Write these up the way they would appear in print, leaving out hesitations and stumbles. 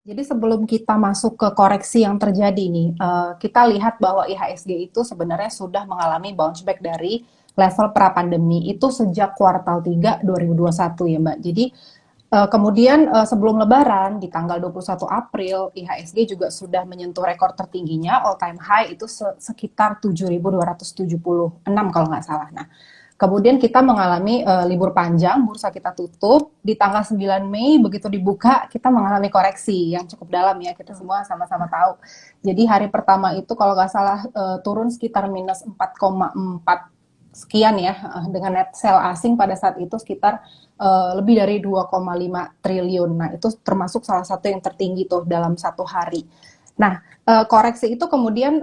Jadi sebelum kita masuk ke koreksi yang terjadi nih, kita lihat bahwa IHSG itu sebenarnya sudah mengalami bounce back dari level pra-pandemi itu sejak kuartal 3 2021 ya Mbak. Jadi kemudian sebelum Lebaran di tanggal 21 April IHSG juga sudah menyentuh rekor tertingginya all time high itu sekitar 7.276 kalau nggak salah. Nah, kemudian kita mengalami libur panjang, bursa kita tutup di tanggal 9 Mei begitu dibuka kita mengalami koreksi yang cukup dalam ya, kita semua sama-sama tahu. Jadi hari pertama itu kalau nggak salah turun sekitar minus 4,4 sekian ya, dengan net sell asing pada saat itu sekitar lebih dari 2,5 triliun. Nah, itu termasuk salah satu yang tertinggi tuh dalam satu hari. Nah, koreksi itu kemudian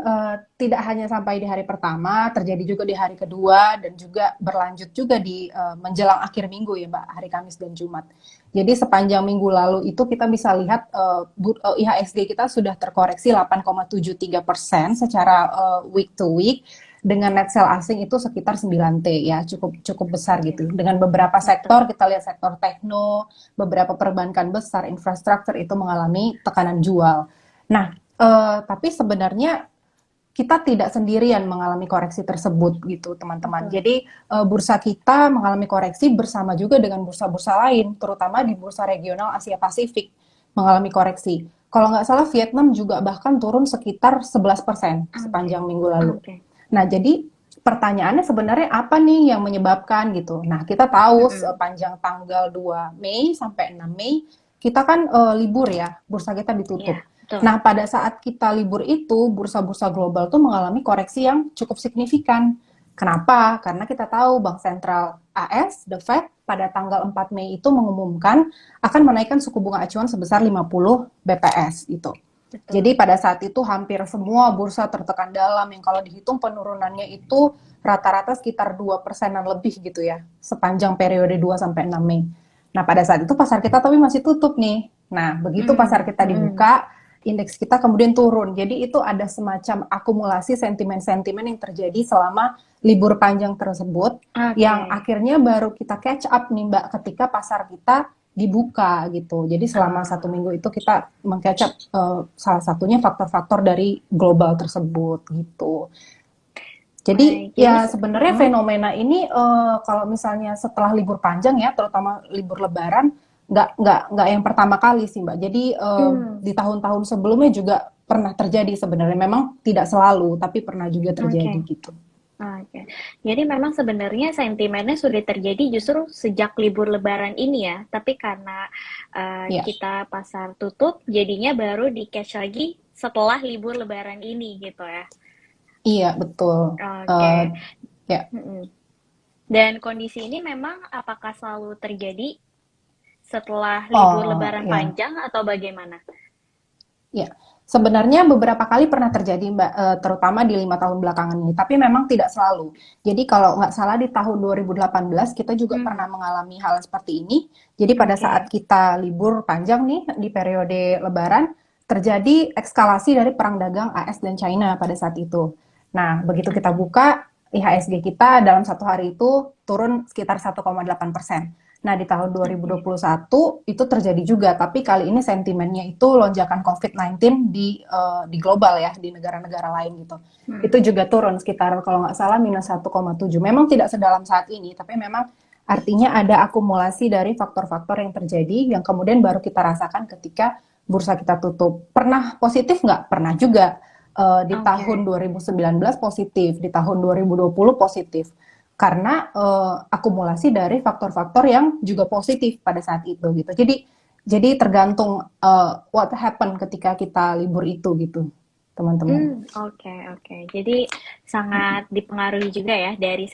tidak hanya sampai di hari pertama, terjadi juga di hari kedua dan juga berlanjut juga di menjelang akhir minggu ya Mbak, hari Kamis dan Jumat. Jadi sepanjang minggu lalu itu kita bisa lihat IHSG kita sudah terkoreksi 8,73% secara week to week dengan net sell asing itu sekitar 9T ya, cukup besar gitu. Dengan beberapa sektor, kita lihat sektor tekno, beberapa perbankan besar, infrastruktur itu mengalami tekanan jual. Nah, tapi sebenarnya kita tidak sendirian mengalami koreksi tersebut gitu teman-teman. Jadi bursa kita mengalami koreksi bersama juga dengan bursa-bursa lain, terutama di bursa regional Asia Pasifik mengalami koreksi. Kalau nggak salah Vietnam juga bahkan turun sekitar 11% sepanjang minggu lalu. Nah, jadi pertanyaannya sebenarnya apa nih yang menyebabkan gitu. Nah, kita tahu sepanjang tanggal 2 Mei sampai 6 Mei kita kan libur ya, bursa kita ditutup. Nah, pada saat kita libur itu, bursa-bursa global tuh mengalami koreksi yang cukup signifikan. Kenapa? Karena kita tahu Bank Sentral AS, The Fed, pada tanggal 4 Mei itu mengumumkan akan menaikkan suku bunga acuan sebesar 50 BPS gitu. Jadi pada saat itu hampir semua bursa tertekan dalam yang kalau dihitung penurunannya itu rata-rata sekitar 2%-an lebih gitu ya, sepanjang periode 2 sampai 6 Mei. Nah, pada saat itu pasar kita tapi masih tutup nih. Nah, begitu pasar kita dibuka, indeks kita kemudian turun. Jadi itu ada semacam akumulasi sentimen-sentimen yang terjadi selama libur panjang tersebut, yang akhirnya baru kita catch up nih Mbak ketika pasar kita dibuka gitu. Jadi selama 1 minggu itu kita meng-catch up salah satunya faktor-faktor dari global tersebut gitu. Jadi ya sebenarnya fenomena ini kalau misalnya setelah libur panjang ya, terutama libur Lebaran, nggak yang pertama kali sih Mbak. Jadi di tahun-tahun sebelumnya juga pernah terjadi sebenarnya. Memang tidak selalu, tapi pernah juga terjadi gitu. Jadi memang sebenarnya sentimennya sudah terjadi justru sejak libur Lebaran ini ya. Tapi karena kita pasar tutup, jadinya baru di catch lagi setelah libur Lebaran ini gitu ya. Iya betul. Ya. Dan kondisi ini memang apakah selalu terjadi setelah libur Lebaran panjang atau bagaimana? Ya, sebenarnya beberapa kali pernah terjadi Mbak, terutama di 5 tahun belakangan ini, tapi memang tidak selalu. Jadi kalau nggak salah di tahun 2018 kita juga pernah mengalami hal seperti ini. Jadi pada saat kita libur panjang nih di periode Lebaran, terjadi eskalasi dari perang dagang AS dan China pada saat itu. Nah, begitu kita buka, IHSG kita dalam satu hari itu turun sekitar 1,8%. Nah, di tahun 2021 itu terjadi juga, tapi kali ini sentimennya itu lonjakan COVID-19 di global ya, di negara-negara lain gitu. Itu juga turun sekitar kalau nggak salah minus 1,7. Memang tidak sedalam saat ini, tapi memang artinya ada akumulasi dari faktor-faktor yang terjadi yang kemudian baru kita rasakan ketika bursa kita tutup. Pernah positif nggak? Pernah juga. Di tahun 2019 positif, di tahun 2020 positif. Karena akumulasi dari faktor-faktor yang juga positif pada saat itu gitu. Jadi tergantung what happen ketika kita libur itu gitu, teman-teman. Oke. Jadi sangat dipengaruhi juga ya dari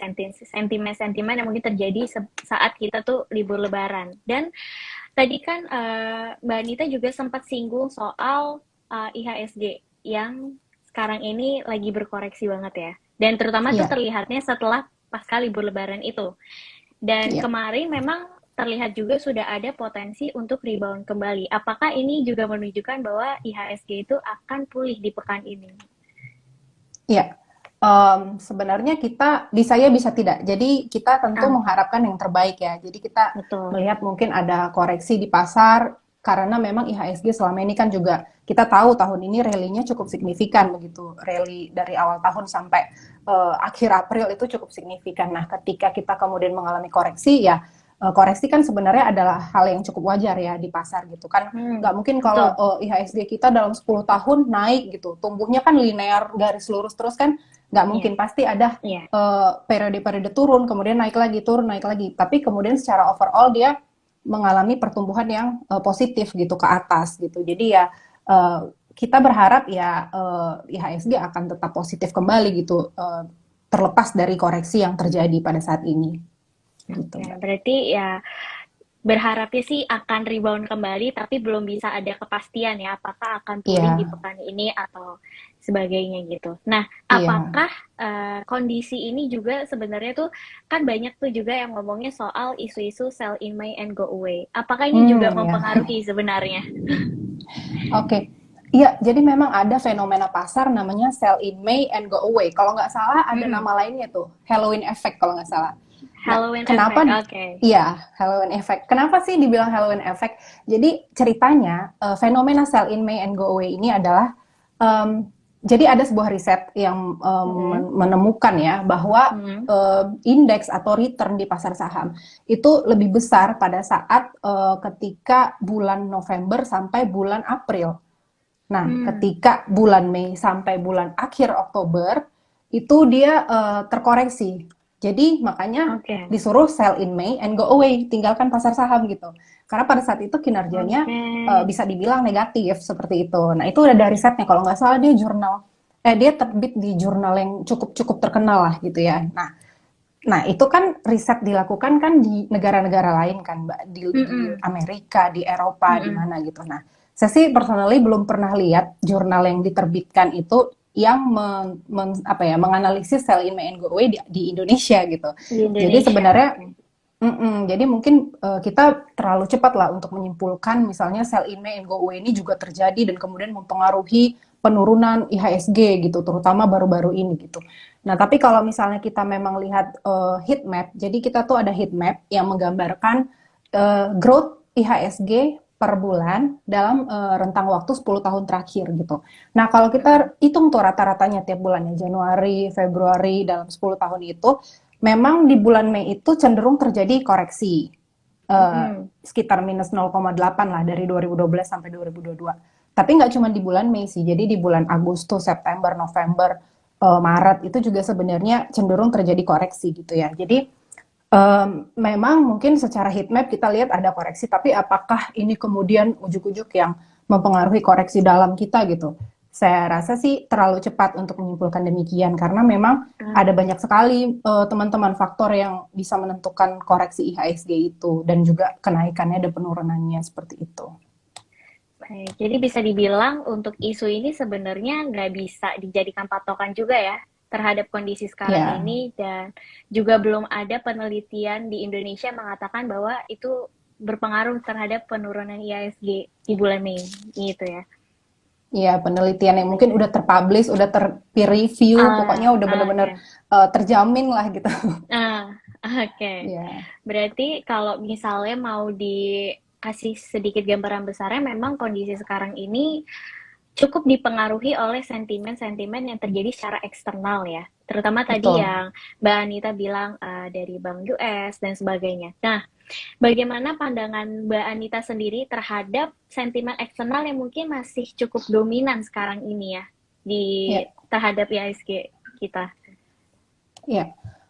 sentimen-sentimen yang mungkin terjadi saat kita tuh libur Lebaran. Dan tadi kan Mbak Anita juga sempat singgung soal IHSG yang sekarang ini lagi berkoreksi banget ya. Dan terutama tuh terlihatnya setelah pasca libur Lebaran itu. Dan kemarin memang terlihat juga sudah ada potensi untuk rebound kembali. Apakah ini juga menunjukkan bahwa IHSG itu akan pulih di pekan ini? Iya, sebenarnya kita bisa ya bisa tidak. Jadi kita tentu mengharapkan yang terbaik ya. Jadi kita melihat mungkin ada koreksi di pasar, karena memang IHSG selama ini kan juga kita tahu tahun ini rally-nya cukup signifikan begitu, rally dari awal tahun sampai akhir April itu cukup signifikan. Nah, ketika kita kemudian mengalami koreksi, ya koreksi kan sebenarnya adalah hal yang cukup wajar ya di pasar gitu kan. Nggak mungkin kalau Betul. IHSG kita dalam 10 tahun naik gitu, tumbuhnya kan linear garis lurus terus kan, nggak Iya, mungkin, pasti ada iya. periode-periode turun, kemudian naik lagi, turun, naik lagi. Tapi kemudian secara overall dia mengalami pertumbuhan yang positif gitu ke atas gitu. Jadi ya kita berharap ya IHSG akan tetap positif kembali gitu, terlepas dari koreksi yang terjadi pada saat ini. Gitu, Ya, Mbak. berarti ya berharapnya sih akan rebound kembali, tapi belum bisa ada kepastian ya, apakah akan pulih di Iya, pekan ini atau sebagainya gitu. Nah, iya. apakah kondisi ini juga sebenarnya tuh kan banyak tuh juga yang ngomongnya soal isu-isu sell in May and go away. Apakah ini juga Ya. mempengaruhi sebenarnya? Oke. Iya, jadi memang ada fenomena pasar namanya sell in May and go away. Kalau nggak salah ada Mm-mm. nama lainnya tuh, Halloween effect kalau nggak salah. Nah, Halloween effect, kenapa? oke. Iya, Halloween effect. Kenapa sih dibilang Halloween effect? Jadi ceritanya fenomena sell in May and go away ini adalah em, jadi ada sebuah riset yang Mm-mm. menemukan ya bahwa Mm-mm. indeks atau return di pasar saham itu lebih besar pada saat ketika bulan November sampai bulan April. Nah, Hmm, ketika bulan Mei sampai bulan akhir Oktober itu dia terkoreksi. Jadi makanya oke, disuruh sell in May and go away, tinggalkan pasar saham gitu. Karena pada saat itu kinerjanya oke. bisa dibilang negatif seperti itu. Nah, itu udah dari risetnya, kalau nggak salah dia jurnal dia terbit di jurnal yang cukup terkenal lah gitu ya. Nah, itu kan riset dilakukan kan di negara-negara lain kan, Mbak, di Mm-mm. Amerika, di Eropa, di Mm-mm. mana gitu. Nah, saya sih personally belum pernah lihat jurnal yang diterbitkan itu yang menganalisis sell in May and go away di Indonesia gitu. Di Jadi Indonesia, sebenarnya oke. jadi mungkin kita terlalu cepat lah untuk menyimpulkan misalnya sell in May and go away ini juga terjadi dan kemudian mempengaruhi penurunan IHSG gitu, terutama baru-baru ini gitu. Nah, tapi kalau misalnya kita memang lihat heat map, jadi kita tuh ada heat map yang menggambarkan growth IHSG per bulan dalam rentang waktu 10 tahun terakhir gitu. Nah, kalau Mm-mm. kita hitung tuh rata-ratanya tiap bulannya, Januari, Februari dalam 10 tahun itu, memang di bulan Mei itu cenderung terjadi koreksi Mm-mm. sekitar minus 0,8 lah dari 2012 sampai 2022. Tapi nggak cuma di bulan Mei sih, jadi di bulan Agustus, September, November, Maret itu juga sebenarnya cenderung terjadi koreksi gitu ya. Jadi memang mungkin secara heat map kita lihat ada koreksi, tapi apakah ini kemudian ujuk-ujuk yang mempengaruhi koreksi dalam kita gitu? Saya rasa sih terlalu cepat untuk menyimpulkan demikian karena memang ada Ah, banyak sekali teman-teman faktor yang bisa menentukan koreksi IHSG itu dan juga kenaikannya dan penurunannya seperti itu. baik. Jadi bisa dibilang untuk isu ini sebenarnya nggak bisa dijadikan patokan juga ya terhadap kondisi sekarang Ya, ini dan juga belum ada penelitian di Indonesia mengatakan bahwa itu berpengaruh terhadap penurunan IHSG di bulan Mei gitu ya. ya penelitian yang mungkin Baik. udah terpublish, udah ter-peer review, pokoknya udah benar-benar Oke. terjamin lah gitu. Ah, oke. Ya, Berarti kalau misalnya mau dikasih sedikit gambaran besarnya, memang kondisi sekarang ini cukup dipengaruhi oleh sentimen-sentimen yang terjadi secara eksternal ya. Terutama tadi betul. yang Mbak Anita bilang dari Bank US dan sebagainya. Nah, bagaimana pandangan Mbak Anita sendiri terhadap sentimen eksternal yang mungkin masih cukup dominan sekarang ini ya di Ya, terhadap IHSG kita? ya.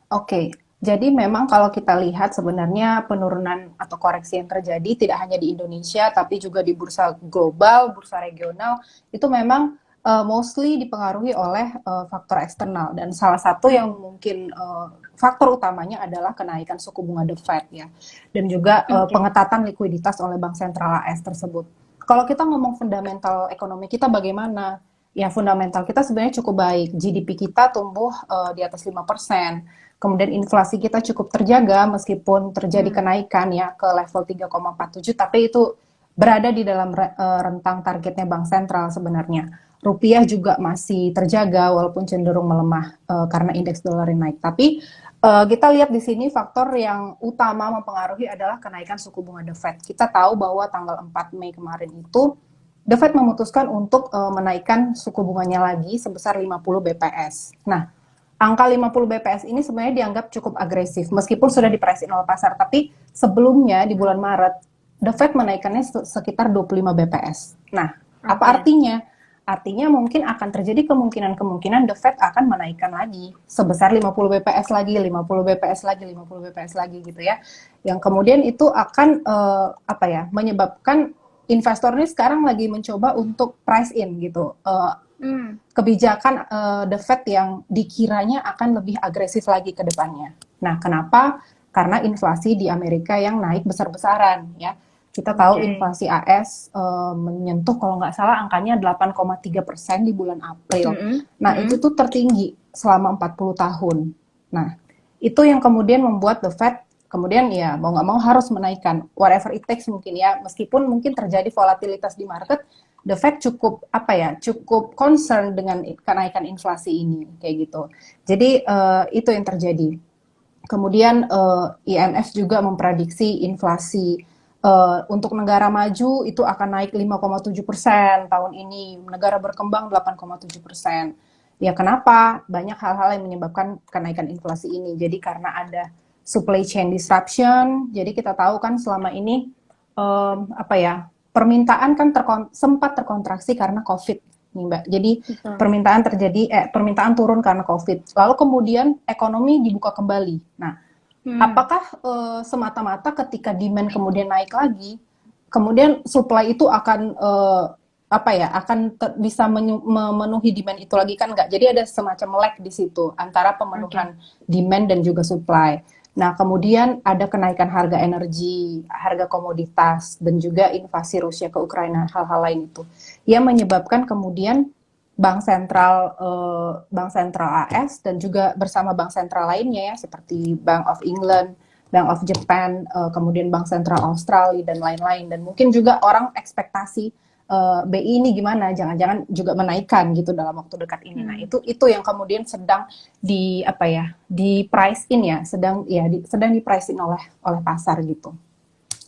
Oke, jadi memang kalau kita lihat sebenarnya penurunan atau koreksi yang terjadi tidak hanya di Indonesia, tapi juga di bursa global, bursa regional, itu memang mostly dipengaruhi oleh faktor eksternal. Dan salah satu yang Hmm, mungkin faktor utamanya adalah kenaikan suku bunga The Fed ya, dan juga oke. pengetatan likuiditas oleh Bank Sentral AS tersebut. Kalau kita ngomong fundamental ekonomi kita bagaimana? Ya, fundamental kita sebenarnya cukup baik. GDP kita tumbuh di atas 5%. Kemudian inflasi kita cukup terjaga meskipun terjadi Hmm, kenaikan ya ke level 3,47, tapi itu berada di dalam rentang targetnya Bank Sentral sebenarnya. Rupiah juga masih terjaga walaupun cenderung melemah karena indeks dolar yang naik. Tapi Kita lihat di sini faktor yang utama mempengaruhi adalah kenaikan suku bunga The Fed. Kita tahu bahwa tanggal 4 Mei kemarin itu The Fed memutuskan untuk menaikkan suku bunganya lagi sebesar 50 BPS. Nah, angka 50 BPS ini sebenarnya dianggap cukup agresif meskipun sudah diprice-in oleh pasar, tapi sebelumnya di bulan Maret The Fed menaikkannya sekitar 25 BPS. Nah, apa Oke. artinya? Artinya mungkin akan terjadi kemungkinan The Fed akan menaikkan lagi sebesar 50 BPS lagi, 50 BPS lagi, 50 BPS lagi gitu ya. Yang kemudian itu akan menyebabkan investor ini sekarang lagi mencoba untuk price in gitu. Kebijakan The Fed yang dikiranya akan lebih agresif lagi ke depannya. Nah, kenapa? Karena inflasi di Amerika yang naik besar-besaran ya. Kita tahu inflasi AS menyentuh kalau nggak salah angkanya 8,3% di bulan April. Nah, itu tuh tertinggi selama 40 tahun. Nah, itu yang kemudian membuat The Fed kemudian ya mau nggak mau harus menaikkan whatever it takes mungkin ya, meskipun mungkin terjadi volatilitas di market, The Fed cukup concern dengan kenaikan inflasi ini kayak gitu. Jadi itu yang terjadi. Kemudian IMF juga memprediksi inflasi untuk negara maju itu akan naik 5,7% tahun ini, negara berkembang 8,7%. Ya kenapa? Banyak hal-hal yang menyebabkan kenaikan inflasi ini. Jadi karena ada supply chain disruption. Jadi kita tahu kan selama ini permintaan kan sempat terkontraksi karena COVID nih Mbak. Jadi permintaan turun karena COVID. Lalu kemudian ekonomi dibuka kembali. Nah, apakah semata-mata ketika demand kemudian naik lagi, kemudian supply itu akan bisa memenuhi demand itu lagi kan enggak. Jadi ada semacam lag di situ antara pemenuhan demand dan juga supply. Nah, kemudian ada kenaikan harga energi, harga komoditas, dan juga invasi Rusia ke Ukraina, hal-hal lain itu. Yang menyebabkan kemudian Bank Sentral AS dan juga bersama bank sentral lainnya ya, seperti Bank of England, Bank of Japan, kemudian Bank Sentral Australia, dan lain-lain. Dan mungkin juga orang ekspektasi BI ini gimana, jangan-jangan juga menaikkan gitu dalam waktu dekat ini. Nah, itu yang kemudian sedang di price in ya, sedang di price in oleh pasar gitu.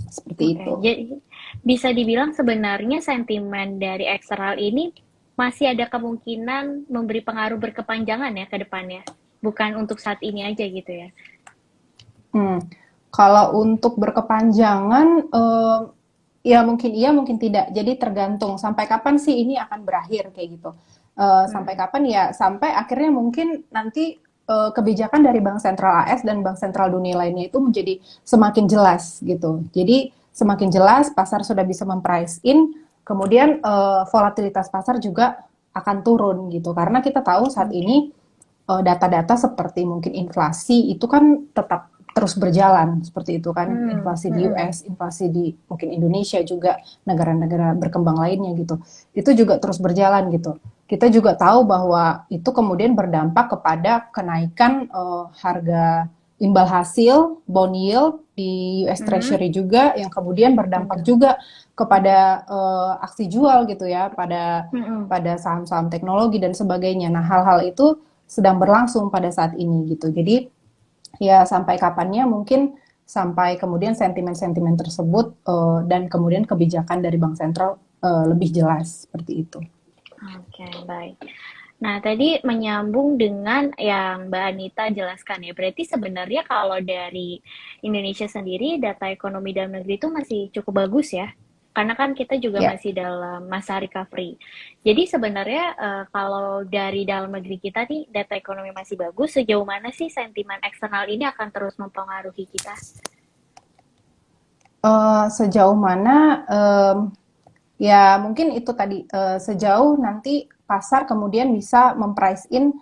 Seperti itu. Jadi bisa dibilang sebenarnya sentimen dari eksternal ini masih ada kemungkinan memberi pengaruh berkepanjangan ya ke depannya. Bukan untuk saat ini aja gitu ya. Kalau untuk berkepanjangan ya mungkin iya, mungkin tidak. Jadi tergantung sampai kapan sih ini akan berakhir kayak gitu. Sampai kapan ya? Sampai akhirnya mungkin nanti kebijakan dari Bank Sentral AS dan Bank Sentral dunia lainnya itu menjadi semakin jelas gitu. Jadi semakin jelas, pasar sudah bisa memprice in, kemudian volatilitas pasar juga akan turun gitu. Karena kita tahu saat ini data-data seperti mungkin inflasi itu kan tetap terus berjalan seperti itu kan, inflasi di US, inflasi di mungkin Indonesia juga, negara-negara berkembang lainnya gitu, itu juga terus berjalan gitu. Kita juga tahu bahwa itu kemudian berdampak kepada kenaikan harga imbal hasil, bond yield di US Treasury juga, yang kemudian berdampak juga kepada aksi jual gitu ya, pada saham-saham teknologi dan sebagainya. Nah, hal-hal itu sedang berlangsung pada saat ini gitu. Jadi ya sampai kapannya mungkin sampai kemudian sentimen-sentimen tersebut dan kemudian kebijakan dari bank sentral lebih jelas seperti itu. Oke, baik. Nah, tadi menyambung dengan yang Mbak Anita jelaskan ya, berarti sebenarnya kalau dari Indonesia sendiri data ekonomi dalam negeri itu masih cukup bagus ya, karena kan kita juga masih dalam masa recovery. Jadi sebenarnya kalau dari dalam negeri kita nih data ekonomi masih bagus, sejauh mana sih sentimen eksternal ini akan terus mempengaruhi kita? Sejauh mana ya mungkin itu tadi sejauh nanti pasar kemudian bisa memprice in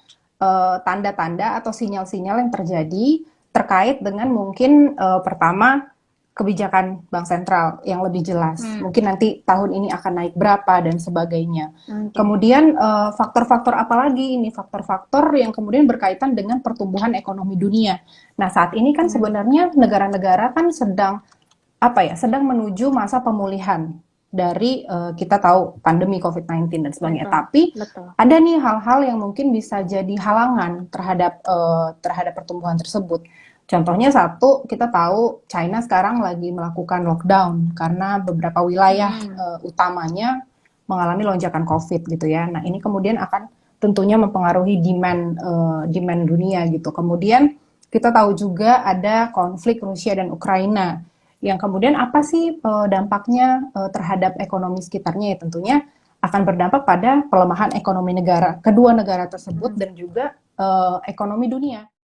tanda-tanda atau sinyal-sinyal yang terjadi terkait dengan mungkin pertama kebijakan bank sentral yang lebih jelas. Mungkin nanti tahun ini akan naik berapa dan sebagainya. Kemudian faktor-faktor apa lagi ini? Faktor-faktor yang kemudian berkaitan dengan pertumbuhan ekonomi dunia. Nah, saat ini kan sebenarnya negara-negara kan sedang menuju masa pemulihan. dari kita tahu pandemi COVID-19 dan sebagainya. Betul, Tapi betul. ada nih hal-hal yang mungkin bisa jadi halangan terhadap pertumbuhan tersebut. Contohnya satu, kita tahu China sekarang lagi melakukan lockdown karena beberapa wilayah utamanya mengalami lonjakan COVID gitu ya. Nah ini kemudian akan tentunya mempengaruhi demand dunia gitu. Kemudian kita tahu juga ada konflik Rusia dan Ukraina yang kemudian apa sih dampaknya terhadap ekonomi sekitarnya, ya tentunya akan berdampak pada pelemahan ekonomi kedua negara tersebut dan juga ekonomi dunia.